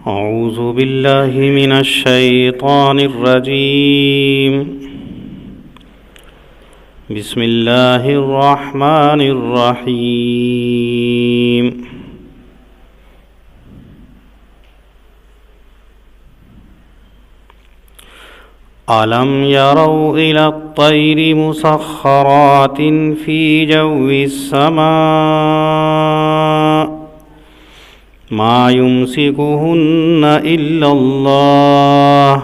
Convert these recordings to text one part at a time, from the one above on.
أعوذ بالله من الشيطان الرجيم. بسم الله الرحمن الرحيم. ألم يروا إلى الطير مسخرات في جو السماء ما يمسكهن إلا الله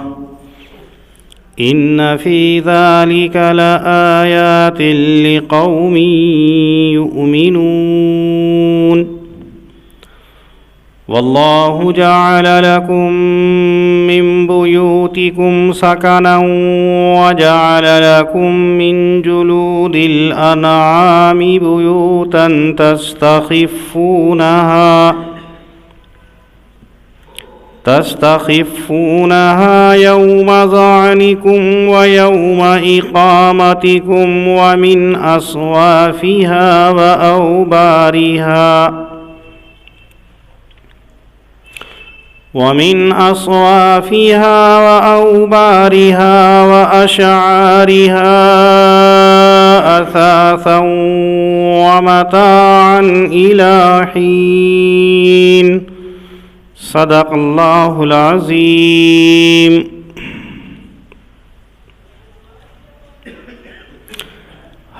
إن في ذلك لآيات لقوم يؤمنون. والله جعل لكم من بيوتكم سكنا وجعل لكم من جلود الأنعام بيوتا تستخفونها يوم ظعنكم ويوم إقامتكم ومن أصوافها وأوبارها وأشعارها أثاثا ومتاعا إلى حين. صدق اللہ العظیم.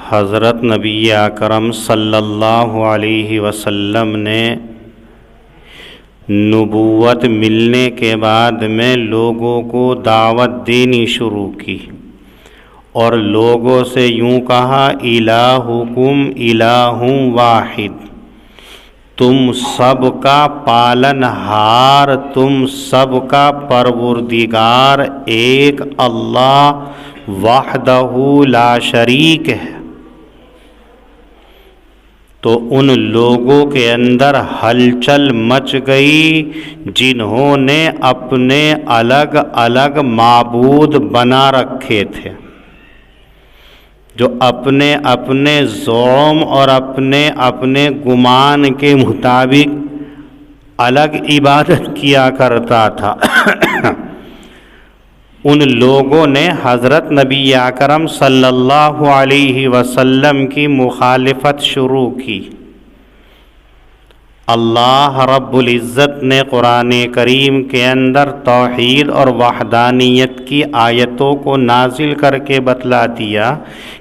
حضرت نبی اکرم صلی اللہ علیہ وسلم نے نبوت ملنے کے بعد میں لوگوں کو دعوت دینی شروع کی اور لوگوں سے یوں کہا: الہکم الہ واحد، تم سب کا پالن ہار، تم سب کا پروردگار ایک اللہ وحدہ لا شریک ہے. تو ان لوگوں کے اندر ہلچل مچ گئی جنہوں نے اپنے الگ الگ معبود بنا رکھے تھے، جو اپنے اپنے زعم اور اپنے گمان کے مطابق الگ عبادت کیا کرتا تھا. ان لوگوں نے حضرت نبی اکرم صلی اللہ علیہ وسلم کی مخالفت شروع کی. اللہ رب العزت نے قرآن کریم کے اندر توحید اور وحدانیت کی آیتوں کو نازل کر کے بتلا دیا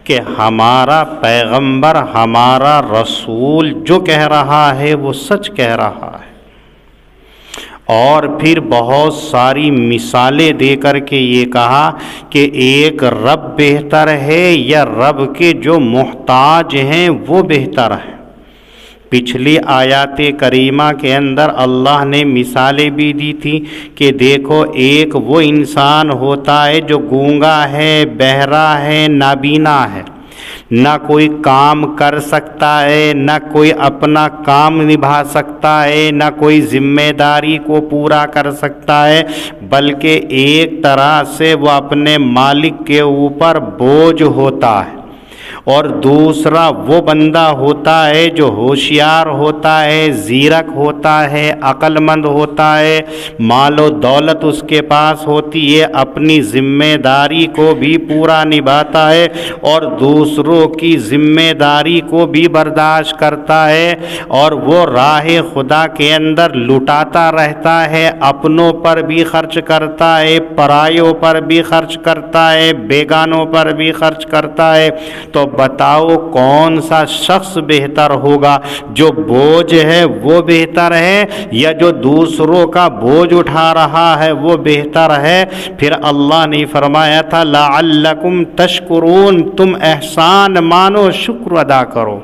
کہ ہمارا پیغمبر، ہمارا رسول جو کہہ رہا ہے وہ سچ کہہ رہا ہے، اور پھر بہت ساری مثالیں دے کر کے یہ کہا کہ ایک رب بہتر ہے یا رب کے جو محتاج ہیں وہ بہتر ہے. پچھلی آیات کریمہ کے اندر اللہ نے مثالیں بھی دی تھی کہ دیکھو، ایک وہ انسان ہوتا ہے جو گونگا ہے، بہرا ہے، نابینا ہے، نہ کوئی کام کر سکتا ہے، نہ کوئی اپنا کام نبھا سکتا ہے، نہ کوئی ذمہ داری کو پورا کر سکتا ہے، بلکہ ایک طرح سے وہ اپنے مالک کے اوپر بوجھ ہوتا ہے. اور دوسرا وہ بندہ ہوتا ہے جو ہوشیار ہوتا ہے، زیرک ہوتا ہے، عقل مند ہوتا ہے، مال و دولت اس کے پاس ہوتی ہے، اپنی ذمہ داری کو بھی پورا نبھاتا ہے اور دوسروں کی ذمہ داری کو بھی برداشت کرتا ہے، اور وہ راہ خدا کے اندر لٹاتا رہتا ہے، اپنوں پر بھی خرچ کرتا ہے، پرایوں پر بھی خرچ کرتا ہے، بیگانوں پر بھی خرچ کرتا ہے. تو بتاؤ کون سا شخص بہتر ہوگا؟ جو بوجھ ہے وہ بہتر ہے یا جو دوسروں کا بوجھ اٹھا رہا ہے وہ بہتر ہے؟ پھر اللہ نے فرمایا تھا لعلکم تشکرون، تم احسان مانو، شکر ادا کرو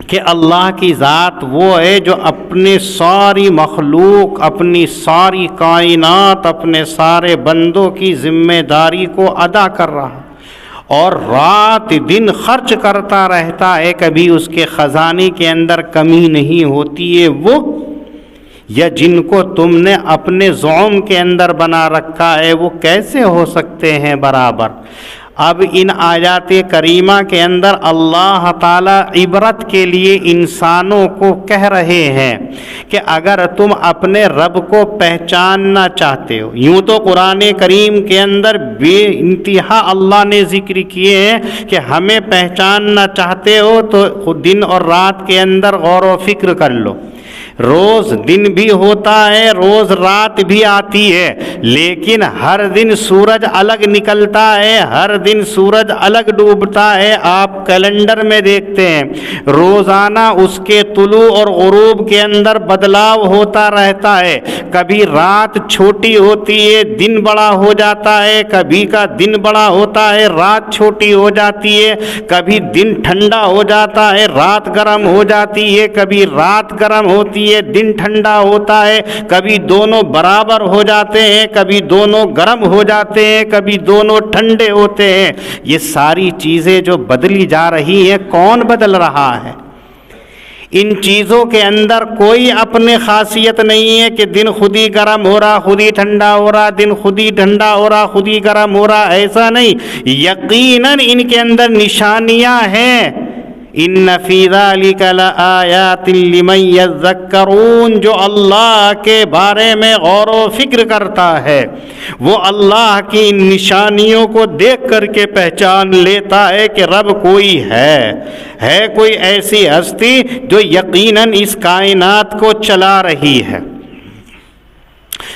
کہ اللہ کی ذات وہ ہے جو اپنے ساری مخلوق، اپنی ساری کائنات، اپنے سارے بندوں کی ذمہ داری کو ادا کر رہا اور رات دن خرچ کرتا رہتا ہے، کبھی اس کے خزانے کے اندر کمی نہیں ہوتی ہے. وہ یا جن کو تم نے اپنے زعم کے اندر بنا رکھا ہے وہ کیسے ہو سکتے ہیں برابر؟ اب ان آیات کریمہ کے اندر اللہ تعالیٰ عبرت کے لیے انسانوں کو کہہ رہے ہیں کہ اگر تم اپنے رب کو پہچاننا چاہتے ہو، یوں تو قرآن کریم کے اندر بے انتہا اللہ نے ذکر کیے ہیں کہ ہمیں پہچاننا چاہتے ہو تو دن اور رات کے اندر غور و فکر کر لو۔ روز دن بھی ہوتا ہے، روز رات بھی آتی ہے، لیکن ہر دن سورج الگ نکلتا ہے، ہر دن سورج الگ ڈوبتا ہے۔ آپ کیلنڈر میں دیکھتے ہیں روزانہ اس کے طلوع اور غروب کے اندر بدلاؤ ہوتا رہتا ہے۔ کبھی رات چھوٹی ہوتی ہے، دن بڑا ہو جاتا ہے، کبھی کا دن بڑا ہوتا ہے، رات چھوٹی ہو جاتی ہے، کبھی دن ٹھنڈا ہو جاتا ہے، رات گرم ہو جاتی ہے، کبھی رات گرم ہوتی ہے، دن ٹھنڈا ہوتا ہے، کبھی دونوں برابر ہو جاتے ہیں، کبھی دونوں گرم ہو جاتے ہیں، کبھی دونوں ٹھنڈے ہوتے ہیں۔ یہ ساری چیزیں جو بدلی جا رہی ہیں، کون بدل رہا ہے؟ ان چیزوں کے اندر کوئی اپنے خاصیت نہیں ہے کہ دن خود ہی گرم ہو رہا، خود ہی ٹھنڈا ہو رہا، دن خود ہی ٹھنڈا ہو رہا، خود ہی گرم ہو رہا، ایسا نہیں۔ یقیناً ان کے اندر نشانیاں ہیں۔ ان فی ذلک لآیات لمن یذکرون، جو اللہ کے بارے میں غور و فکر کرتا ہے وہ اللہ کی ان نشانیوں کو دیکھ کر کے پہچان لیتا ہے کہ رب کوئی ہے کوئی ایسی ہستی جو یقیناً اس کائنات کو چلا رہی ہے،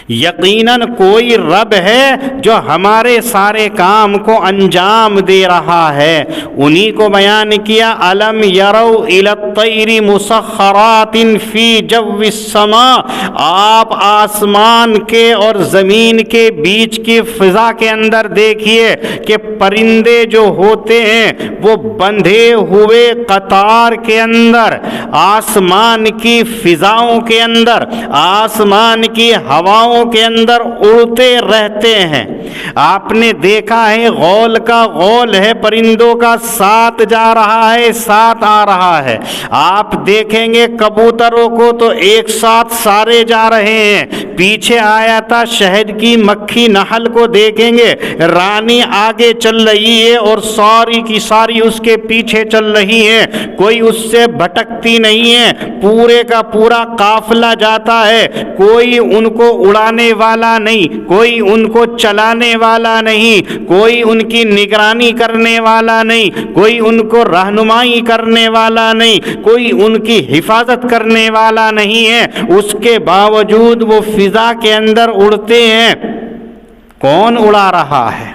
یقیناً کوئی رب ہے جو ہمارے سارے کام کو انجام دے رہا ہے۔ انہی کو بیان کیا، الم یروا الی الطیر مسخرات فی جو السماء، آپ آسمان کے اور زمین کے بیچ کی فضا کے اندر دیکھیے کہ پرندے جو ہوتے ہیں وہ بندھے ہوئے قطار کے اندر آسمان کی فضاؤں کے اندر، آسمان کی ہواؤں کے اندر اڑتے رہتے ہیں۔ آپ نے دیکھا ہے غول کا غول ہے، پرندوں کا ساتھ جا رہا ہے، ساتھ آ رہا ہے۔ آپ دیکھیں گے کبوتروں کو تو ایک ساتھ سارے جا رہے ہیں۔ پیچھے آیا تھا شہد کی مکھی نحل کو دیکھیں گے، رانی آگے چل رہی ہے اور ساری کی ساری اس کے پیچھے چل رہی ہیں، کوئی اس سے بھٹکتی نہیں ہے، پورے کا پورا قافلہ جاتا ہے، کوئی ان کو اڑانے والا نہیں، کوئی ان کو چلانے والا نہیں، کوئی ان کی نگرانی کرنے والا نہیں، کوئی ان کو رہنمائی کرنے والا نہیں، کوئی ان کی حفاظت کرنے والا نہیں ہے۔ اس کے باوجود وہ فضا کے اندر اڑتے ہیں۔ کون اڑا رہا ہے؟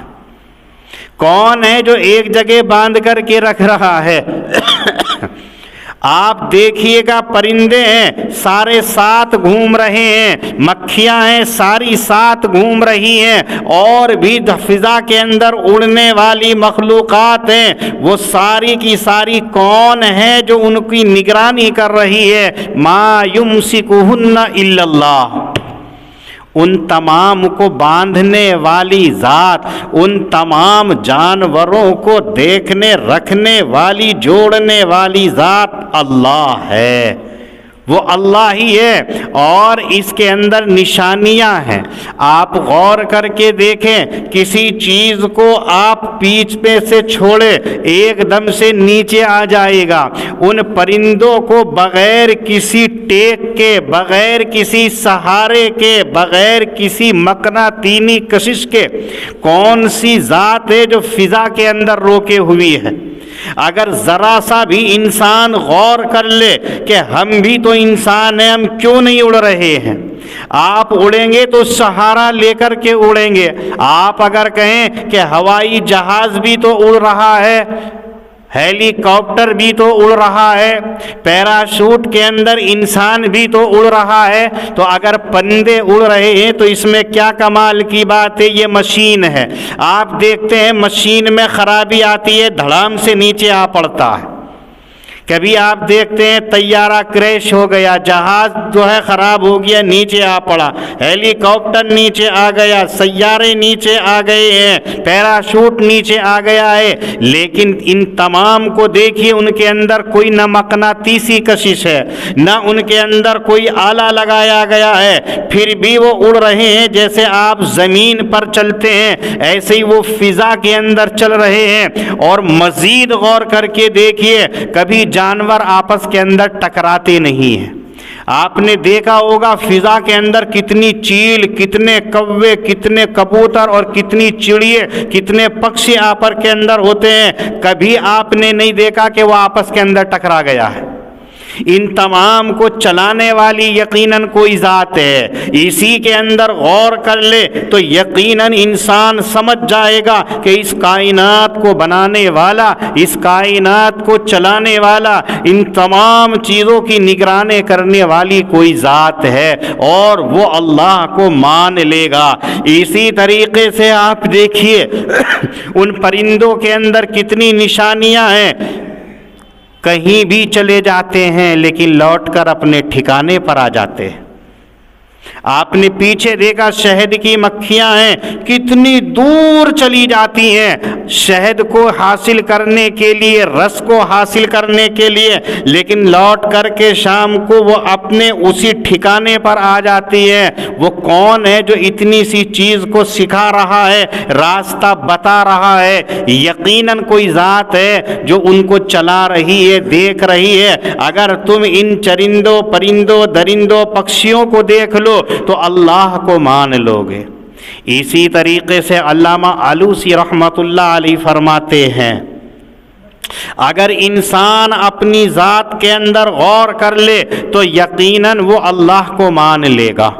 کون ہے جو ایک جگہ باندھ کر کے رکھ رہا ہے؟ آپ دیکھیے گا پرندے ہیں سارے ساتھ گھوم رہے ہیں، مکھیاں ہیں ساری ساتھ گھوم رہی ہیں، اور بھی فضا کے اندر اڑنے والی مخلوقات ہیں، وہ ساری کی ساری کون ہے جو ان کی نگرانی کر رہی ہے؟ ما یمسکہن الا اللہ، ان تمام کو باندھنے والی ذات، ان تمام جانوروں کو دیکھنے رکھنے والی جوڑنے والی ذات اللہ ہے، وہ اللہ ہی ہے۔ اور اس کے اندر نشانیاں ہیں، آپ غور کر کے دیکھیں، کسی چیز کو آپ پیچھ پہ سے چھوڑے ایک دم سے نیچے آ جائے گا۔ ان پرندوں کو بغیر کسی ٹیک کے، بغیر کسی سہارے کے، بغیر کسی مقناطیسی کشش کے، کون سی ذات ہے جو فضا کے اندر روکے ہوئی ہے؟ اگر ذرا سا بھی انسان غور کر لے کہ ہم بھی تو انسان ہیں، ہم کیوں نہیں اڑ رہے ہیں؟ آپ اڑیں گے تو سہارا لے کر کے اڑیں گے۔ آپ اگر کہیں کہ ہوائی جہاز بھی تو اڑ رہا ہے، ہیلی کاپٹر بھی تو اڑ رہا ہے، پیراشوٹ کے اندر انسان بھی تو اڑ رہا ہے، تو اگر پرندے اڑ رہے ہیں تو اس میں کیا کمال کی بات ہے؟ یہ مشین ہے۔ آپ دیکھتے ہیں مشین میں خرابی آتی ہے، دھڑام سے نیچے آ پڑتا ہے۔ کبھی آپ دیکھتے ہیں طیارہ کریش ہو گیا، جہاز جو ہے خراب ہو گیا، نیچے آ پڑا، ہیلی کاپٹر نیچے آ گیا، سیارے نیچے آ گئے ہیں، پیراشوٹ نیچے آ گیا ہے، لیکن ان تمام کو دیکھیے ان کے اندر کوئی نہ مقناطیسی کشش ہے، نہ ان کے اندر کوئی آلہ لگایا گیا ہے، پھر بھی وہ اڑ رہے ہیں۔ جیسے آپ زمین پر چلتے ہیں ایسے ہی وہ فضا کے اندر چل رہے ہیں۔ اور مزید غور کر کے دیکھیے، کبھی جانور آپس کے اندر ٹکراتے نہیں ہیں۔ آپ نے دیکھا ہوگا فضا کے اندر کتنی چیل، کتنے کوے، کتنے کبوتر اور کتنی چڑیے، کتنے پکشی آپس کے اندر ہوتے ہیں، کبھی آپ نے نہیں دیکھا کہ وہ آپس کے اندر ٹکرا گیا ہے۔ ان تمام کو چلانے والی یقیناً کوئی ذات ہے۔ اسی کے اندر غور کر لے تو یقیناً انسان سمجھ جائے گا کہ اس کائنات کو بنانے والا، اس کائنات کو چلانے والا، ان تمام چیزوں کی نگرانی کرنے والی کوئی ذات ہے، اور وہ اللہ کو مان لے گا۔ اسی طریقے سے آپ دیکھیے ان پرندوں کے اندر کتنی نشانیاں ہیں، کہیں بھی چلے جاتے ہیں لیکن لوٹ کر اپنے ٹھکانے پر آ جاتے ہیں۔ آپ نے پیچھے دیکھا شہد کی مکھیاں ہیں، کتنی دور چلی جاتی ہیں شہد کو حاصل کرنے کے لیے، رس کو حاصل کرنے کے لیے، لیکن لوٹ کر کے شام کو وہ اپنے اسی ٹھکانے پر آ جاتی ہے۔ وہ کون ہے جو اتنی سی چیز کو سکھا رہا ہے، راستہ بتا رہا ہے؟ یقیناً کوئی ذات ہے جو ان کو چلا رہی ہے، دیکھ رہی ہے۔ اگر تم ان چرندوں، پرندوں، درندوں، پکشیوں کو دیکھ لو تو اللہ کو مان لو گے۔ اسی طریقے سے علامہ آلوسی رحمۃ اللہ علیہ فرماتے ہیں، اگر انسان اپنی ذات کے اندر غور کر لے تو یقیناً وہ اللہ کو مان لے گا۔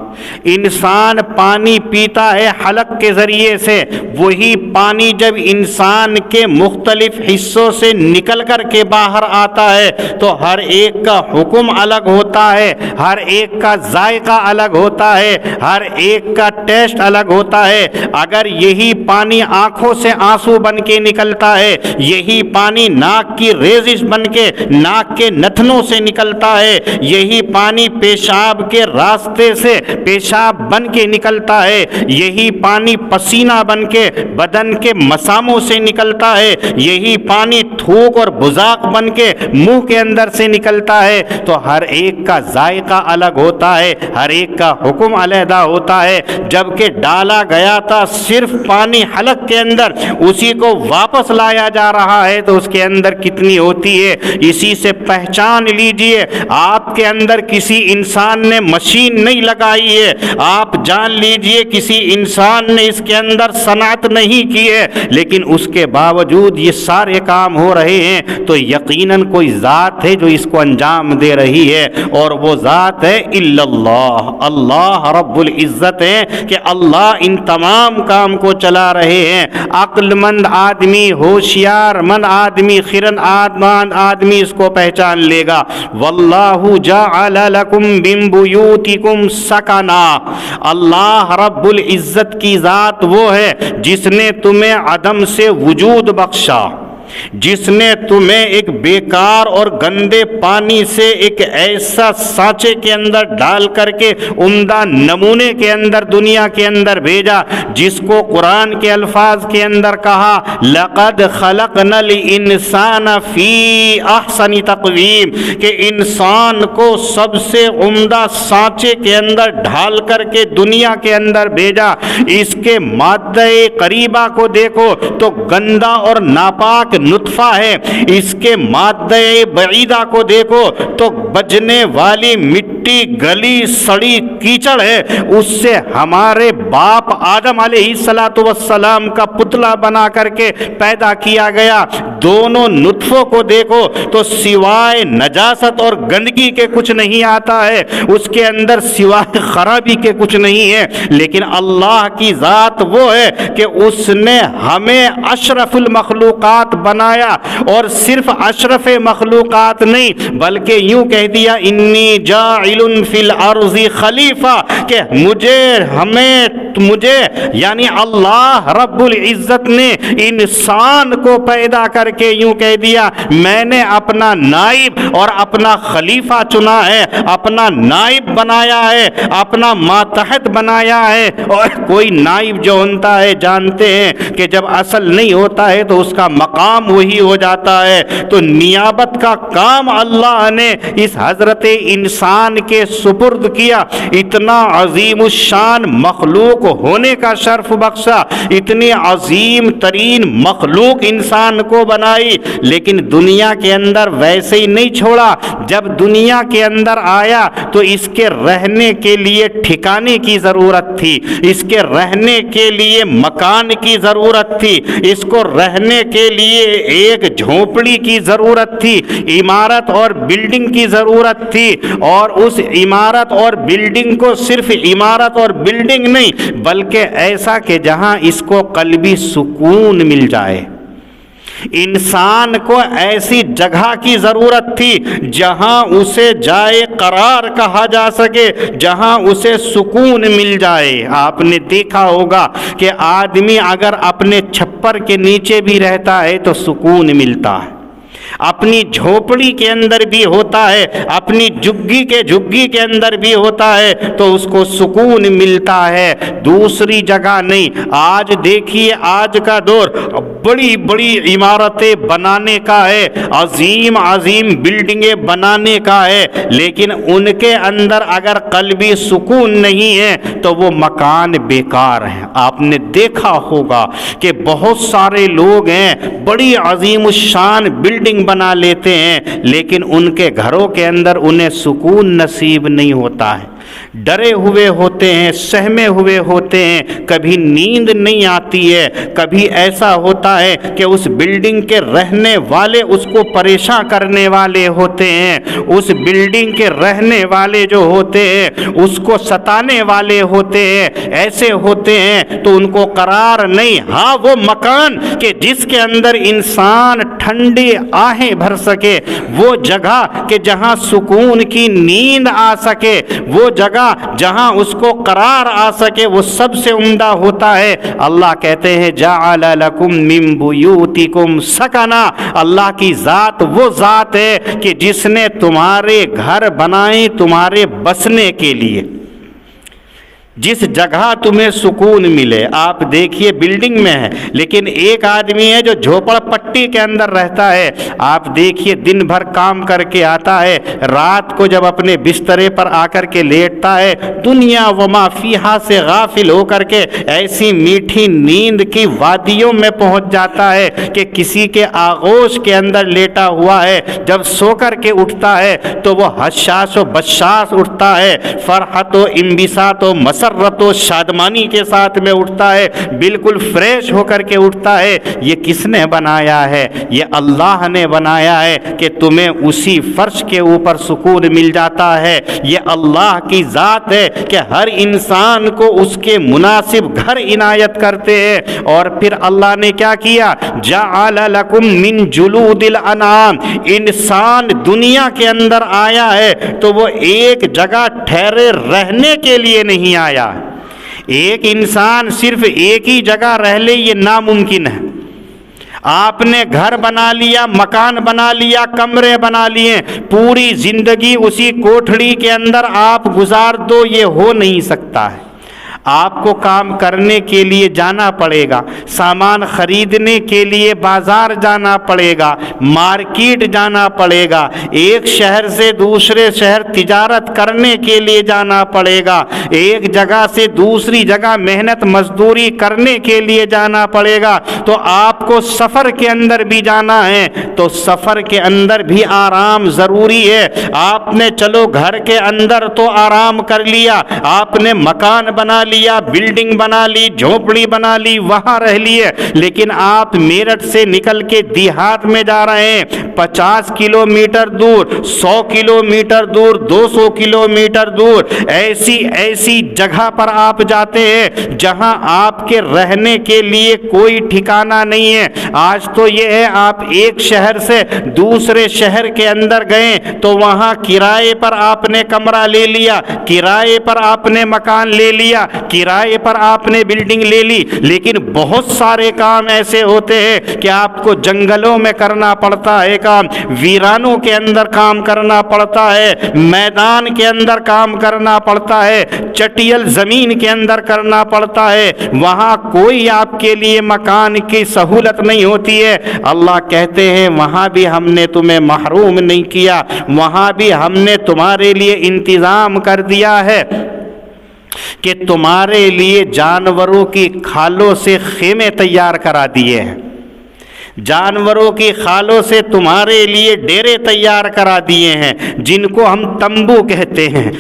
انسان پانی پیتا ہے حلق کے ذریعے سے، وہی پانی جب انسان کے مختلف حصوں سے نکل کر کے باہر آتا ہے تو ہر ایک کا حکم الگ ہوتا ہے، ہر ایک کا ذائقہ الگ ہوتا ہے، ہر ایک کا ٹیسٹ الگ ہوتا ہے۔ اگر یہی پانی آنکھوں سے آنسو بن کے نکلتا ہے، یہی پانی ناک کی ریزش بن کے ناک کے نتنوں سے نکلتا ہے، یہی پانی پیشاب کے راستے سے پیشاب بن کے نکلتا ہے، یہی پانی پسینہ بن کے بدن کے مساموں سے نکلتا ہے، یہی پانی تھوک اور بزاق بن کے منہ کے اندر سے نکلتا ہے، تو ہر ایک کا ذائقہ الگ ہوتا ہے، ہر ایک کا حکم علیحدہ ہوتا ہے۔ جبکہ ڈالا گیا تھا صرف پانی حلق کے اندر، اسی کو واپس لایا جا رہا ہے تو اس کے اندر کتنی ہوتی ہے۔ اسی سے پہچان لیجئے آپ کے اندر کسی انسان نے مشین نہیں لگائی ہے، آپ جان لیجئے کسی انسان نے اس کے اندر صنعت نہیں کی ہے، لیکن اس کے باوجود یہ سارے کام ہو رہے ہیں، تو یقیناً کوئی ذات ہے جو اس کو انجام دے رہی ہے، اور وہ ذات ہے الا اللہ، اللہ رب العزت ہے کہ اللہ ان تمام کام کو چلا رہے ہیں۔ عقل مند آدمی، ہوشیار مند آدمی، خرد آدمی اس کو پہچان لے گا۔ واللہ جعل لکم من بیوتکم سکنا، اللہ رب العزت کی ذات وہ ہے جس نے تمہیں عدم سے وجود بخشا، جس نے تمہیں ایک بیکار اور گندے پانی سے ایک ایسا سانچے کے اندر ڈال کر کے عمدہ نمونے کے اندر دنیا کے اندر بھیجا، جس کو قرآن کے الفاظ کے اندر کہا لَقَدْ خَلَقْنَا الْإِنسَانَ فِي أَحْسَنِ تَقْوِيمٍ، کہ انسان کو سب سے عمدہ سانچے کے اندر ڈھال کر کے دنیا کے اندر بھیجا۔ اس کے مادہ قریبہ کو دیکھو تو گندا اور ناپاک نطفہ ہے، اس کے مادہ بعیدہ کو دیکھو تو بجنے والی مٹی، گلی سڑی کیچڑ ہے، اس سے ہمارے باپ آدم علیہ السلام کا پتلا بنا کر کے پیدا کیا گیا۔ دونوں نطفوں کو دیکھو تو سوائے نجاست اور گندگی کے کچھ نہیں آتا ہے، اس کے اندر سوائے خرابی کے کچھ نہیں ہے، لیکن اللہ کی ذات وہ ہے کہ اس نے ہمیں اشرف المخلوقات بنایا، اور صرف اشرف مخلوقات نہیں بلکہ یوں کہہ دیا انی جاعل فی الارض خلیفہ، کہ ہمیں مجھے یعنی اللہ رب العزت نے انسان کو پیدا کر کے یوں کہہ دیا میں نے اپنا نائب اور اپنا خلیفہ چنا ہے، اپنا نائب بنایا ہے، اپنا ماتحت بنایا ہے۔ اور کوئی نائب جو ہوتا ہے جانتے ہیں کہ جب اصل نہیں ہوتا ہے تو اس کا مقام وہی ہو جاتا ہے، تو نیابت کا کام اللہ نے اس حضرت انسان کے سپرد کیا۔ اتنا عظیم الشان مخلوق ہونے کا شرف بخشا، اتنی عظیم ترین مخلوق انسان کو بنائی، لیکن دنیا کے اندر ویسے ہی نہیں چھوڑا۔ جب دنیا کے اندر آیا تو اس کے رہنے کے لیے ٹھکانے کی ضرورت تھی، اس کے رہنے کے لیے مکان کی ضرورت تھی، اس کو رہنے کے لیے ایک جھونپڑی کی ضرورت تھی، عمارت اور بلڈنگ کی ضرورت تھی۔ اور اس عمارت اور بلڈنگ کو صرف عمارت اور بلڈنگ نہیں بلکہ ایسا کہ جہاں اس کو قلبی سکون مل جائے۔ انسان کو ایسی جگہ کی ضرورت تھی جہاں اسے جائے قرار کہا جا سکے، جہاں اسے سکون مل جائے۔ آپ نے دیکھا ہوگا کہ آدمی اگر اپنے چھپر کے نیچے بھی رہتا ہے تو سکون ملتا ہے، اپنی جھوپڑی کے اندر بھی ہوتا ہے، اپنی جھگی کے اندر بھی ہوتا ہے تو اس کو سکون ملتا ہے، دوسری جگہ نہیں۔ آج دیکھیے آج کا دور بڑی بڑی عمارتیں بنانے کا ہے، عظیم عظیم بلڈنگیں بنانے کا ہے، لیکن ان کے اندر اگر قلبی سکون نہیں ہے تو وہ مکان بیکار ہیں۔ آپ نے دیکھا ہوگا کہ بہت سارے لوگ ہیں بڑی عظیم الشان بلڈنگ بنا لیتے ہیں، لیکن ان کے گھروں کے اندر انہیں سکون نصیب نہیں ہوتا ہے، ڈرے ہوئے ہوتے ہیں، سہمے ہوئے ہوتے ہیں، کبھی نیند نہیں آتی ہے، کبھی ایسا ہوتا ہے کہ اس بلڈنگ کے رہنے والے اس کو پریشان کرنے والے ہوتے ہیں، اس بلڈنگ کے رہنے والے جو ہوتے ہیں اس کو ستانے والے ہوتے ہیں، ایسے ہوتے ہیں تو ان کو قرار نہیں۔ ہاں وہ مکان کہ جس کے اندر انسان ٹھنڈی آہیں بھر سکے، وہ جگہ کہ جہاں سکون کی نیند آ سکے، وہ جگہ جہاں اس کو قرار آ سکے، وہ سب سے عمدہ ہوتا ہے۔ اللہ کہتے ہیں جعل لکم من بیوتکم سکنا، اللہ کی ذات وہ ذات ہے کہ جس نے تمہارے گھر بنائے تمہارے بسنے کے لیے، جس جگہ تمہیں سکون ملے۔ آپ دیکھیے بلڈنگ میں ہے لیکن ایک آدمی ہے جو جھوپڑ پٹی کے اندر رہتا ہے، آپ دیکھیے دن بھر کام کر کے آتا ہے، رات کو جب اپنے بسترے پر آ کر کے لیٹتا ہے دنیا وما فیہا سے غافل ہو کر کے ایسی میٹھی نیند کی وادیوں میں پہنچ جاتا ہے کہ کسی کے آغوش کے اندر لیٹا ہوا ہے، جب سو کر کے اٹھتا ہے تو وہ حشاش و بشاش اٹھتا ہے، فرحت و انبساط و مسرت و شادمانی کے ساتھ میں اٹھتا ہے، بالکل فریش ہو کر کے اٹھتا ہے۔ یہ کس نے بنایا ہے؟ یہ اللہ نے بنایا ہے کہ تمہیں اسی فرش کے اوپر سکون مل جاتا ہے۔ یہ اللہ کی ذات ہے کہ ہر انسان کو اس کے مناسب گھر عنایت کرتے ہیں۔ اور پھر اللہ نے کیا کیا؟ جعل لکم من جلود الانعام، انسان دنیا کے اندر آیا ہے تو وہ ایک جگہ ٹھہرے رہنے کے لیے نہیں آیا۔ ایک انسان صرف ایک ہی جگہ رہ لے یہ ناممکن ہے۔ آپ نے گھر بنا لیا، مکان بنا لیا، کمرے بنا لیے، پوری زندگی اسی کوٹھڑی کے اندر آپ گزار دو، یہ ہو نہیں سکتا ہے۔ آپ کو کام کرنے کے لیے جانا پڑے گا، سامان خریدنے کے لیے بازار جانا پڑے گا، مارکیٹ جانا پڑے گا، ایک شہر سے دوسرے شہر تجارت کرنے کے لیے جانا پڑے گا، ایک جگہ سے دوسری جگہ محنت مزدوری کرنے کے لیے جانا پڑے گا۔ تو آپ کو سفر کے اندر بھی جانا ہے تو سفر کے اندر بھی آرام ضروری ہے۔ آپ نے چلو گھر کے اندر تو آرام کر لیا، آپ نے مکان بنا لیا، بلڈنگ بنا لی، جھونپڑی بنا لی، وہاں رہ لیے، لیکن آپ میرٹھ سے نکل کے دیہات میں جا رہے ہیں، 50 کلومیٹر دور، 100 کلومیٹر دور، 200 کلومیٹر دور، ایسی جگہ پر آپ جاتے ہیں جہاں آپ کے رہنے کے لیے کوئی ٹھکانہ نہیں ہے۔ آج تو یہ ہے آپ ایک شہر سے دوسرے شہر کے اندر گئے تو وہاں کرائے پر آپ نے کمرہ لے لیا، کرائے پر آپ نے مکان لے لیا، کرائے پر آپ نے بلڈنگ لے لی، لیکن بہت سارے کام ایسے ہوتے ہیں کہ آپ کو جنگلوں میں کرنا پڑتا ہے کام، ویرانوں کے اندر کام کرنا پڑتا ہے، میدان کے اندر کام کرنا پڑتا ہے، چٹیل زمین کے اندر کرنا پڑتا ہے، وہاں کوئی آپ کے لیے مکان کی سہولت نہیں ہوتی ہے۔ اللہ کہتے ہیں وہاں بھی ہم نے تمہیں محروم نہیں کیا، وہاں بھی ہم نے تمہارے لیے انتظام کر دیا ہے کہ تمہارے لیے جانوروں کی کھالوں سے خیمے تیار کرا دیے ہیں، جانوروں کی خالوں سے تمہارے لیے ڈیرے تیار کرا دیے ہیں جن کو ہم تمبو کہتے ہیں۔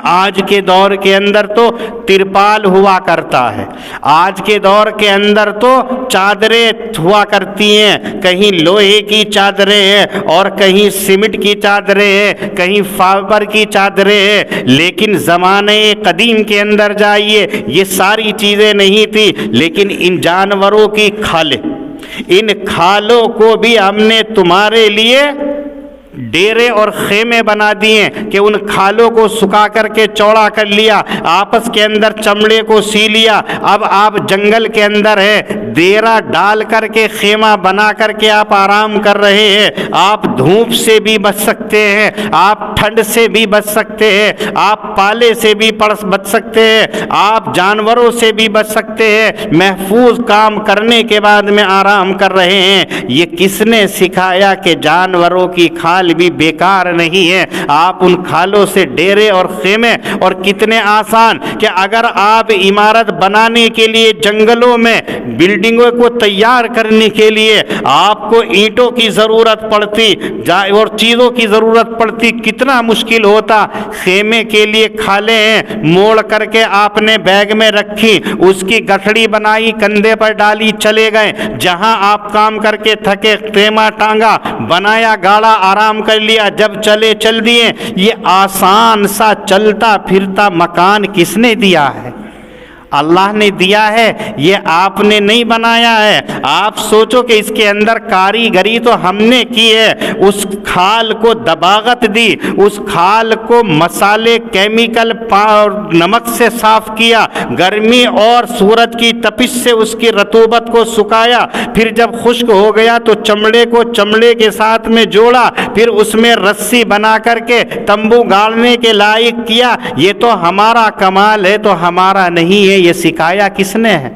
آج کے دور کے اندر تو ترپال ہوا کرتا ہے، آج کے دور کے اندر تو چادریں ہوا کرتی ہیں، کہیں لوہے کی چادریں ہیں اور کہیں سیمنٹ کی چادریں ہیں، کہیں فائبر کی چادریں ہیں، لیکن زمانے قدیم کے اندر جائیے یہ ساری چیزیں نہیں تھی، لیکن ان جانوروں کی کھالیں، ان کھالوں کو بھی ہم نے تمہارے لیے ڈیرے اور خیمے بنا دیے کہ ان کھالوں کو سکھا کر کے چوڑا کر لیا، آپس کے اندر چمڑے کو سی لیا، اب آپ جنگل کے اندر ہیں، ڈیرا ڈال کر کے خیمہ بنا کر کے آپ آرام کر رہے ہیں، آپ دھوپ سے بھی بچ سکتے ہیں، آپ ٹھنڈ سے بھی بچ سکتے ہیں، آپ پالے سے بھی بچ سکتے ہیں، آپ جانوروں سے بھی بچ سکتے ہیں، محفوظ کام کرنے کے بعد میں آرام کر رہے ہیں۔ یہ کس نے سکھایا کہ جانوروں کی کھال بھی بیکار نہیں ہے؟ آپ ان کھالوں سے ڈیرے اور خیمے، اور کتنے آسان کہ اگر آپ عمارت بنانے کے لیے جنگلوں میں بلڈنگوں کو تیار کرنے کے لیے آپ کو اینٹوں کی ضرورت پڑتی اور چیزوں کی ضرورت پڑتی، کتنا مشکل ہوتا۔ خیمے کے لیے کھالیں ہیں، موڑ کر کے آپ نے بیگ میں رکھی، اس کی گٹھڑی بنائی، کندھے پر ڈالی، چلے گئے، جہاں آپ کام کر کے تھکے خیمہ ٹانگا، بنایا، گاڑا، آرام کر لیا، جب چلے چل دیے۔ یہ آسان سا چلتا پھرتا مکان کس نے دیا ہے؟ اللہ نے دیا ہے، یہ آپ نے نہیں بنایا ہے۔ آپ سوچو کہ اس کے اندر کاریگری تو ہم نے کی ہے، اس کھال کو دباغت دی، اس کھال کو مسالے، کیمیکل اور نمک سے صاف کیا، گرمی اور سورج کی تپش سے اس کی رطوبت کو سکھایا، پھر جب خشک ہو گیا تو چمڑے کو چمڑے کے ساتھ میں جوڑا، پھر اس میں رسی بنا کر کے تمبو گاڑنے کے لائق کیا۔ یہ تو ہمارا کمال ہے، تو ہمارا نہیں ہے، یہ سکھایا کس نے ہے؟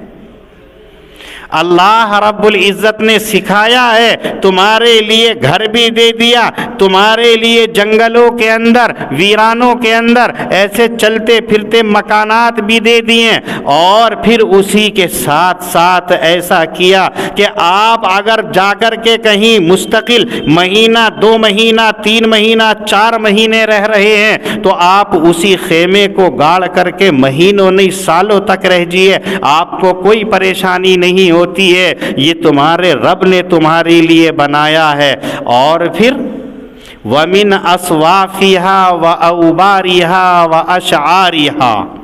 اللہ رب العزت نے سکھایا ہے۔ تمہارے لیے گھر بھی دے دیا، تمہارے لیے جنگلوں کے اندر، ویرانوں کے اندر ایسے چلتے پھرتے مکانات بھی دے دیے، اور پھر اسی کے ساتھ ساتھ ایسا کیا کہ آپ اگر جا کر کے کہیں مستقل مہینہ، 2 مہینہ، 3 مہینہ، 4 مہینے رہ رہے ہیں تو آپ اسی خیمے کو گاڑ کر کے مہینوں نہیں سالوں تک رہ جائیے، آپ کو کوئی پریشانی نہیں ہوتی ہے۔ یہ تمہارے رب نے تمہارے لیے بنایا ہے۔ اور پھر وَمِنْ أَصْوَافِهَا وَأَوْبَارِهَا وَأَشْعَارِهَا،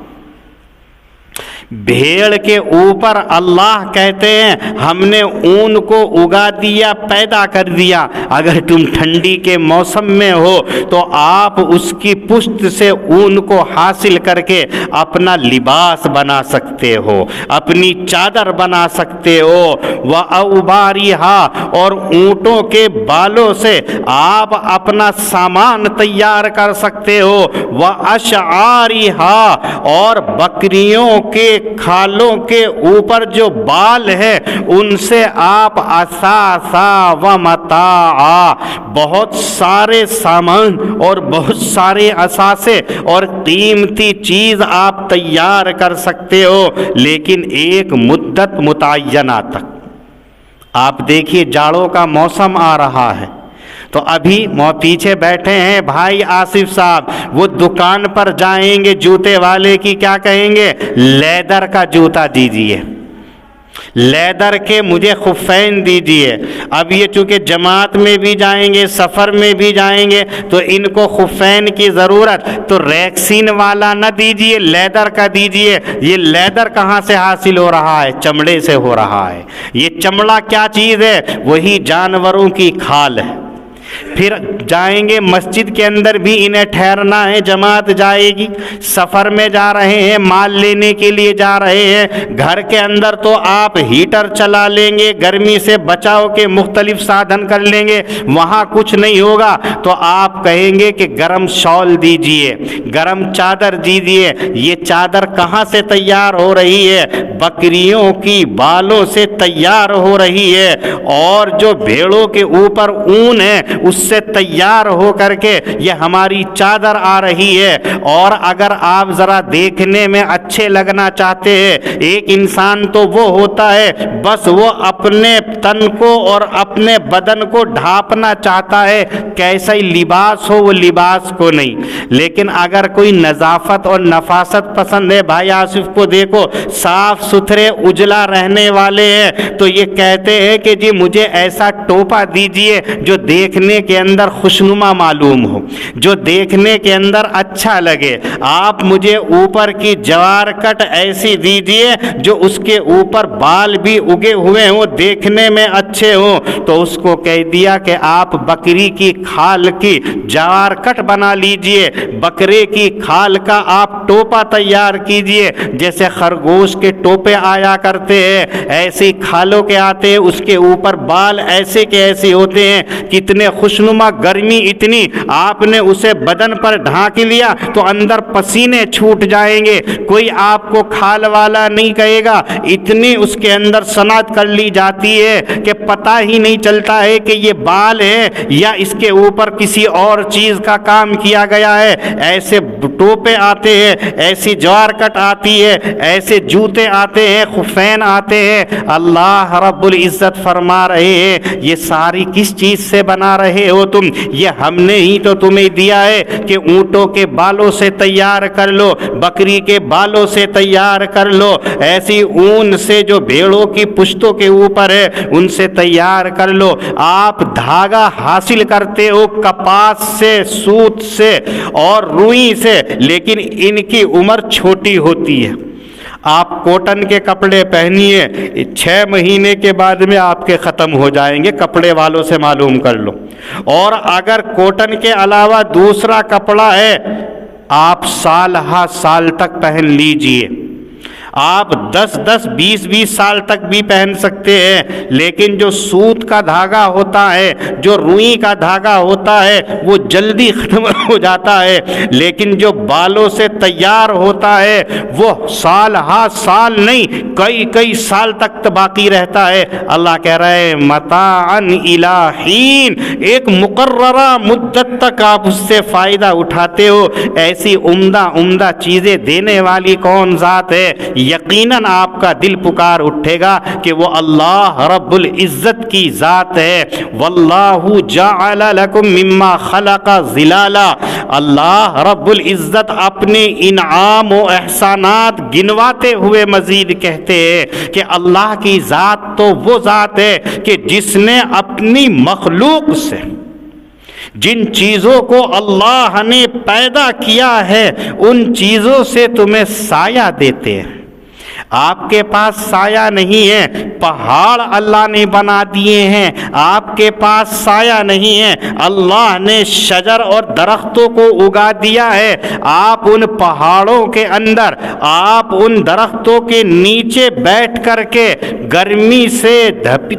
بھیڑ کے اوپر اللہ کہتے ہیں ہم نے اون کو اگا دیا، پیدا کر دیا۔ اگر تم ٹھنڈی کے موسم میں ہو تو آپ اس کی پشت سے اون کو حاصل کر کے اپنا لباس بنا سکتے ہو، اپنی چادر بنا سکتے ہو۔ وَأَوْبَارِهَا، اور اونٹوں کے بالوں سے آپ اپنا سامان تیار کر سکتے ہو۔ وَأَشْعَارِهَا، اور بکریوں کے کھالوں کے اوپر جو بال ہے ان سے آپ اثاثا و متاعا، بہت سارے سامان اور بہت سارے اثاثے اور قیمتی چیز آپ تیار کر سکتے ہو، لیکن ایک مدت متعینہ تک۔ آپ دیکھیے جاڑوں کا موسم آ رہا ہے تو ابھی پیچھے بیٹھے ہیں بھائی آصف صاحب، وہ دکان پر جائیں گے جوتے والے کی، کیا کہیں گے؟ لیدر کا جوتا دیجئے، لیدر کے مجھے خفین دیجئے۔ اب یہ چونکہ جماعت میں بھی جائیں گے، سفر میں بھی جائیں گے تو ان کو خفین کی ضرورت، تو ریکسین والا نہ دیجئے، لیدر کا دیجئے۔ یہ لیدر کہاں سے حاصل ہو رہا ہے؟ چمڑے سے ہو رہا ہے۔ یہ چمڑا کیا چیز ہے؟ وہی جانوروں کی کھال ہے۔ پھر جائیں گے مسجد کے اندر بھی انہیں ٹھہرنا ہے، جماعت جائے گی، سفر میں جا رہے ہیں، مال لینے کے لیے جا رہے ہیں، گھر کے اندر تو آپ ہیٹر چلا لیں گے، گرمی سے بچاؤ کے مختلف سادھن کر لیں گے، وہاں کچھ نہیں ہوگا تو آپ کہیں گے کہ گرم شال دیجئے، گرم چادر دیجئے۔ یہ چادر کہاں سے تیار ہو رہی ہے؟ بکریوں کی بالوں سے تیار ہو رہی ہے، اور جو بھیڑوں کے اوپر اون ہے اس سے تیار ہو کر کے یہ ہماری چادر آ رہی ہے۔ اور اگر آپ ذرا دیکھنے میں اچھے لگنا چاہتے ہیں، ایک انسان تو وہ ہوتا ہے بس وہ اپنے تن کو اور اپنے بدن کو ڈھانپنا چاہتا ہے، کیسا ہی لباس ہو وہ لباس کو نہیں، لیکن اگر کوئی نظافت اور نفاست پسند ہے، بھائی آصف کو دیکھو صاف ستھرے اجلا رہنے والے ہیں، تو یہ کہتے ہیں کہ جی مجھے ایسا ٹوپا دیجئے جو دیکھنے کے اندر خوشنما معلوم ہو، جو دیکھنے کے اندر اچھا لگے۔ آپ مجھے اوپر کی جوار کٹ ایسی دیجئے جو اس کے اوپر بال بھی اگے ہوئے ہوں، دیکھنے میں اچھے ہوں۔ تو اس کو کہہ دیا کہ آپ بکری کی کھال کی جوار کٹ بنا لیجئے، بکرے کی کھال کا آپ ٹوپا تیار کیجئے، جیسے خرگوش کے ٹوپے آیا کرتے ہیں ایسی کھالوں کے آتے ہیں، اس کے اوپر بال ایسے کے ایسے ہوتے ہیں، کتنے خوشنما، گرمی اتنی، آپ نے اسے بدن پر ڈھانک لیا تو اندر پسینے چھوٹ جائیں گے، کوئی آپ کو کھال والا نہیں کہے گا، اتنی اس کے اندر صنعت کر لی جاتی ہے کہ پتہ ہی نہیں چلتا ہے کہ یہ بال ہے یا اس کے اوپر کسی اور چیز کا کام کیا گیا ہے۔ ایسے ٹوپے آتے ہیں، ایسی جوار کٹ آتی ہے، ایسے جوتے آتے ہیں، خفین آتے ہیں۔ اللہ رب العزت فرما رہے ہیں یہ ساری کس چیز سے بنا رہے ہو تم؟ یہ ہم نے ہی تو تمہیں دیا ہے کہ اونٹوں کے بالوں سے تیار کر لو، بکری کے بالوں سے تیار کر لو، ایسی اون سے جو بھیڑوں کی پشتوں کے اوپر ہے ان سے تیار کر لو۔ آپ دھاگا حاصل کرتے ہو کپاس سے، سوت سے اور روئی سے، لیکن ان کی عمر چھوٹی ہوتی ہے۔ آپ کوٹن کے کپڑے پہنیے، 6 مہینے کے بعد میں آپ کے ختم ہو جائیں گے، کپڑے والوں سے معلوم کر لو۔ اور اگر کوٹن کے علاوہ دوسرا کپڑا ہے آپ سال ہا سال تک پہن لیجئے، آپ 10 20 سال تک بھی پہن سکتے ہیں، لیکن جو سوت کا دھاگا ہوتا ہے، جو روئی کا دھاگا ہوتا ہے وہ جلدی ختم ہو جاتا ہے، لیکن جو بالوں سے تیار ہوتا ہے وہ سال ہا سال نہیں کئی سال تک باقی رہتا ہے۔ اللہ کہہ رہے ہیں متاعن الی حین، ایک مقررہ مدت تک آپ اس سے فائدہ اٹھاتے ہو۔ ایسی عمدہ چیزیں دینے والی کون ذات ہے؟ یقیناً آپ کا دل پکار اٹھے گا کہ وہ اللہ رب العزت کی ذات ہے۔ واللہ جعل لکم مما خلق ظلالا، اللہ رب العزت اپنے انعام و احسانات گنواتے ہوئے مزید کہتے ہیں کہ اللہ کی ذات تو وہ ذات ہے کہ جس نے اپنی مخلوق سے، جن چیزوں کو اللہ نے پیدا کیا ہے ان چیزوں سے تمہیں سایہ دیتے ہیں۔ آپ کے پاس سایہ نہیں ہے، پہاڑ اللہ نے بنا دیے ہیں، آپ کے پاس سایہ نہیں ہے، اللہ نے شجر اور درختوں کو اگا دیا ہے، آپ ان پہاڑوں کے اندر، آپ ان درختوں کے نیچے بیٹھ کر کے گرمی سے،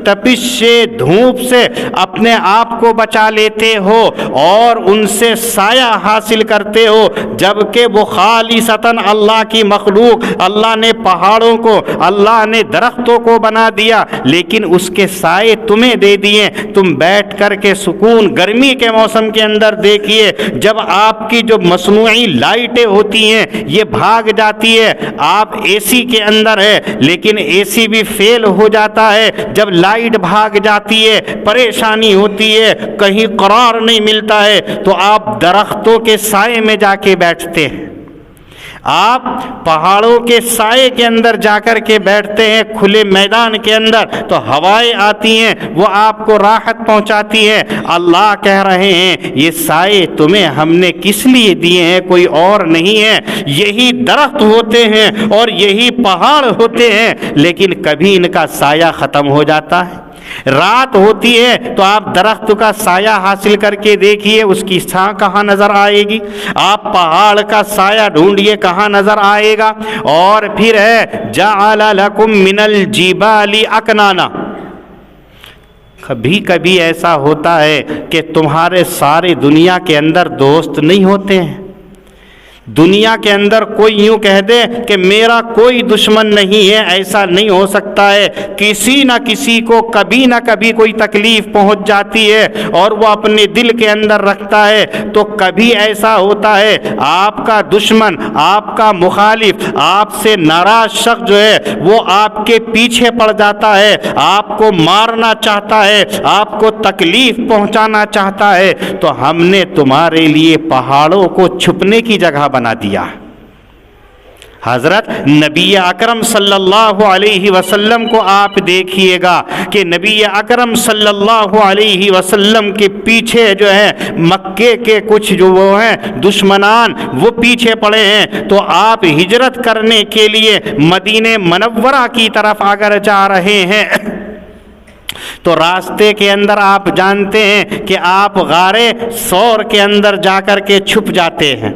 تپش سے، دھوپ سے اپنے آپ کو بچا لیتے ہو اور ان سے سایہ حاصل کرتے ہو، جبکہ وہ خالصتاً اللہ کی مخلوق، اللہ نے پہاڑوں کو، اللہ نے درختوں کو بنا دیا، لیکن اس کے سائے تمہیں دے دیے، تم بیٹھ کر کے سکون گرمی کے موسم کے اندر دیکھیے، جب آپ کی جو مصنوعی لائٹیں ہوتی ہیں یہ بھاگ جاتی ہے، آپ اے سی کے اندر ہے لیکن اے سی بھی فیل ہو جاتا ہے، جب لائٹ بھاگ جاتی ہے پریشانی ہوتی ہے، کہیں قرار نہیں ملتا ہے، تو آپ درختوں کے سائے میں جا کے بیٹھتے ہیں، آپ پہاڑوں کے سائے کے اندر جا کر کے بیٹھتے ہیں، کھلے میدان کے اندر تو ہوائیں آتی ہیں، وہ آپ کو راحت پہنچاتی ہیں۔ اللہ کہہ رہے ہیں یہ سائے تمہیں ہم نے کس لیے دیے ہیں؟ کوئی اور نہیں ہے، یہی درخت ہوتے ہیں اور یہی پہاڑ ہوتے ہیں، لیکن کبھی ان کا سایہ ختم ہو جاتا ہے، رات ہوتی ہے تو آپ درخت کا سایہ حاصل کر کے دیکھیے اس کی چھاں کہاں نظر آئے گی، آپ پہاڑ کا سایہ ڈھونڈیے کہاں نظر آئے گا۔ اور پھر ہے جعل لکم من الجبال اکنانا، کبھی کبھی ایسا ہوتا ہے کہ تمہارے سارے دنیا کے اندر دوست نہیں ہوتے ہیں، دنیا کے اندر کوئی یوں کہہ دے کہ میرا کوئی دشمن نہیں ہے، ایسا نہیں ہو سکتا ہے، کسی نہ کسی کو کبھی نہ کبھی کوئی تکلیف پہنچ جاتی ہے اور وہ اپنے دل کے اندر رکھتا ہے۔ تو کبھی ایسا ہوتا ہے آپ کا دشمن، آپ کا مخالف، آپ سے ناراض شخص جو ہے وہ آپ کے پیچھے پڑ جاتا ہے، آپ کو مارنا چاہتا ہے، آپ کو تکلیف پہنچانا چاہتا ہے، تو ہم نے تمہارے لیے پہاڑوں کو چھپنے کی جگہ بنا دیا۔ حضرت نبی اکرم صلی اللہ علیہ وسلم کو آپ دیکھیے گا کہ نبی اکرم صلی اللہ علیہ وسلم کے پیچھے جو ہے مکے کے کچھ جو وہ ہیں دشمنان وہ پیچھے پڑے ہیں، تو آپ ہجرت کرنے کے لیے مدینہ منورہ کی طرف اگر جا رہے ہیں تو راستے کے اندر آپ جانتے ہیں کہ آپ غار ثور کے اندر جا کر کے چھپ جاتے ہیں،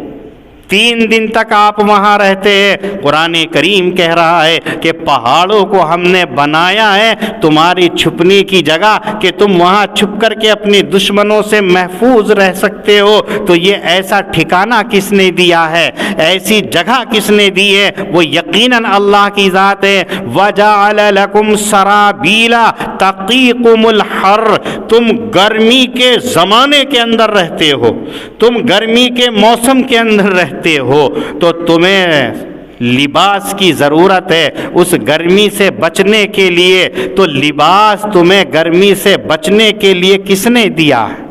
3 دن تک آپ وہاں رہتے ہیں۔ قرآن کریم کہہ رہا ہے کہ پہاڑوں کو ہم نے بنایا ہے تمہاری چھپنے کی جگہ کہ تم وہاں چھپ کر کے اپنے دشمنوں سے محفوظ رہ سکتے ہو۔ تو یہ ایسا ٹھکانہ کس نے دیا ہے، ایسی جگہ کس نے دی ہے؟ وہ یقیناً اللہ کی ذات ہے۔ وَجَعَلَ لَكُمْ سَرَابِيلَ تَقِيكُمُ الْحَرَّ، تم گرمی کے زمانے کے اندر رہتے ہو، تم گرمی کے موسم کے اندر رہتے ہو، تو تمہیں لباس کی ضرورت ہے اس گرمی سے بچنے کے لیے۔ تو لباس تمہیں گرمی سے بچنے کے لیے کس نے دیا ہے؟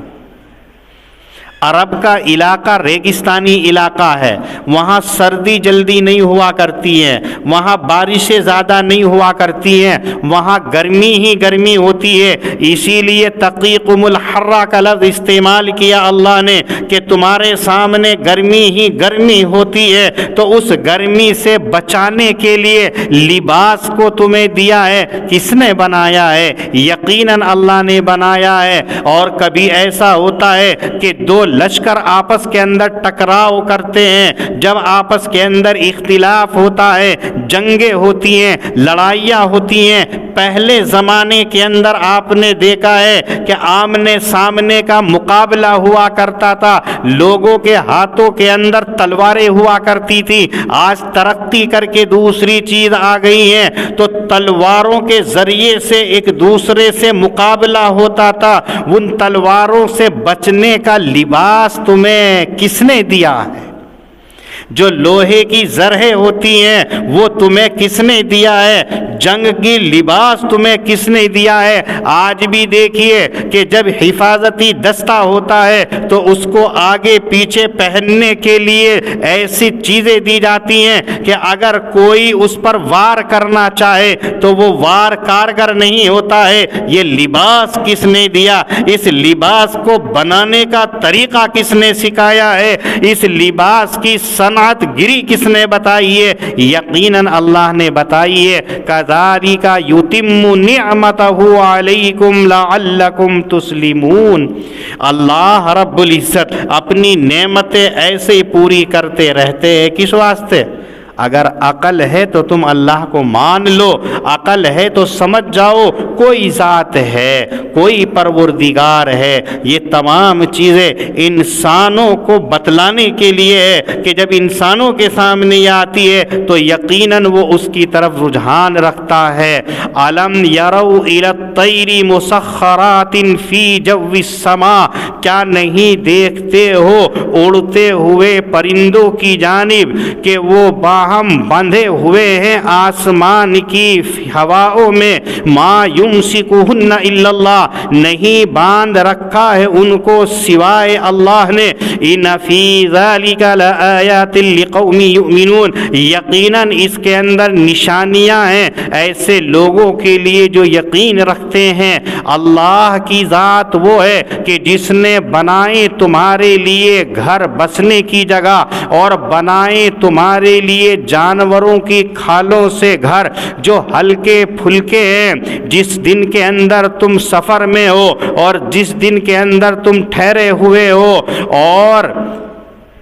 عرب کا علاقہ ریگستانی علاقہ ہے، وہاں سردی جلدی نہیں ہوا کرتی ہے، وہاں بارشیں زیادہ نہیں ہوا کرتی ہیں، وہاں گرمی ہی گرمی ہوتی ہے، اسی لیے تقیکم الحر کا لفظ استعمال کیا اللہ نے کہ تمہارے سامنے گرمی ہی گرمی ہوتی ہے، تو اس گرمی سے بچانے کے لیے لباس کو تمہیں دیا ہے۔ کس نے بنایا ہے؟ یقیناً اللہ نے بنایا ہے۔ اور کبھی ایسا ہوتا ہے کہ دو لشکر آپس کے اندر ٹکراؤ کرتے ہیں، جب آپس کے اندر اختلاف ہوتا ہے، جنگیں ہوتی ہیں، لڑائیاں ہوتی ہیں، پہلے زمانے کے اندر آپ نے دیکھا ہے کہ آمنے سامنے کا مقابلہ ہوا کرتا تھا، لوگوں کے ہاتھوں کے اندر تلواریں ہوا کرتی تھی۔ آج ترقی کر کے دوسری چیز آ گئی ہے، تو تلواروں کے ذریعے سے ایک دوسرے سے مقابلہ ہوتا تھا۔ ان تلواروں سے بچنے کا لباس تمہیں کس نے دیا ہے؟ جو لوہے کی زرہیں ہوتی ہیں وہ تمہیں کس نے دیا ہے؟ جنگ کی لباس تمہیں کس نے دیا ہے؟ آج بھی دیکھیے کہ جب حفاظتی دستہ ہوتا ہے تو اس کو آگے پیچھے پہننے کے لیے ایسی چیزیں دی جاتی ہیں کہ اگر کوئی اس پر وار کرنا چاہے تو وہ وار کارگر نہیں ہوتا ہے۔ یہ لباس کس نے دیا؟ اس لباس کو بنانے کا طریقہ کس نے سکھایا ہے؟ اس لباس کی صنعت گری کس نے بتائی ہے؟ یقیناً اللہ نے بتائی ہے۔ کذالک یتم نعمتہ علیکم لعلکم تسلمون۔ اللہ رب العزت اپنی نعمتیں ایسے پوری کرتے رہتے ہیں، کس واسطے؟ اگر عقل ہے تو تم اللہ کو مان لو، عقل ہے تو سمجھ جاؤ کوئی ذات ہے، کوئی پروردگار ہے۔ یہ تمام چیزیں انسانوں کو بتلانے کے لیے ہے کہ جب انسانوں کے سامنے یہ آتی ہے تو یقیناً وہ اس کی طرف رجحان رکھتا ہے۔ الم یروا الی الطیر مسخرات فی جو السماء، کیا نہیں دیکھتے ہو اڑتے ہوئے پرندوں کی جانب کہ وہ باہم بندھے ہوئے ہیں آسمان کی ہواؤں میں۔ ما یمسکہن الا اللہ، نہیں باندھ رکھا ہے ان کو سوائے اللہ نے۔ ان فی ذلک لآیات لقوم یؤمنون، یقیناً اس کے اندر نشانیاں ہیں ایسے لوگوں کے لیے جو یقین رکھتے ہیں۔ اللہ کی ذات وہ ہے کہ جس نے بنائے تمہارے لیے گھر بسنے کی جگہ اور بنائے تمہارے لیے کے جانوروں کی کھالوں سے گھر جو ہلکے پھلکے ہیں، جس دن کے اندر تم سفر میں ہو اور جس دن کے اندر تم ٹھہرے ہوئے ہو، اور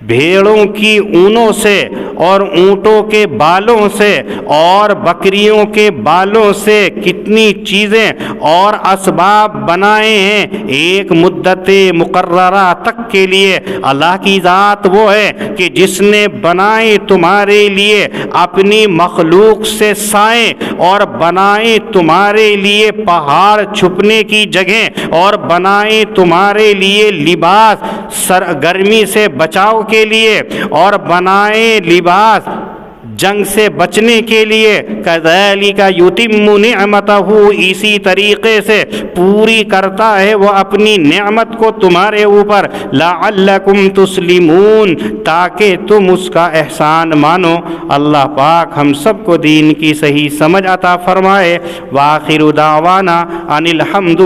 بھیڑوں کی اونوں سے اور اونٹوں کے بالوں سے اور بکریوں کے بالوں سے کتنی چیزیں اور اسباب بنائے ہیں ایک مدت مقررہ تک کے لیے۔ اللہ کی ذات وہ ہے کہ جس نے بنائے تمہارے لیے اپنی مخلوق سے سائیں، اور بنائے تمہارے لیے پہاڑ چھپنے کی جگہیں، اور بنائے تمہارے لیے لباس گرمی سے بچاؤ کے لیے، اور بنائے لباس جنگ سے بچنے کے لیے۔ کذالک یتم نعمتہ، اسی طریقے سے پوری کرتا ہے وہ اپنی نعمت کو تمہارے اوپر، لعلکم تسلمون، تاکہ تم اس کا احسان مانو۔ اللہ پاک ہم سب کو دین کی صحیح سمجھ عطا فرمائے۔ وآخر دعوانا ان الحمد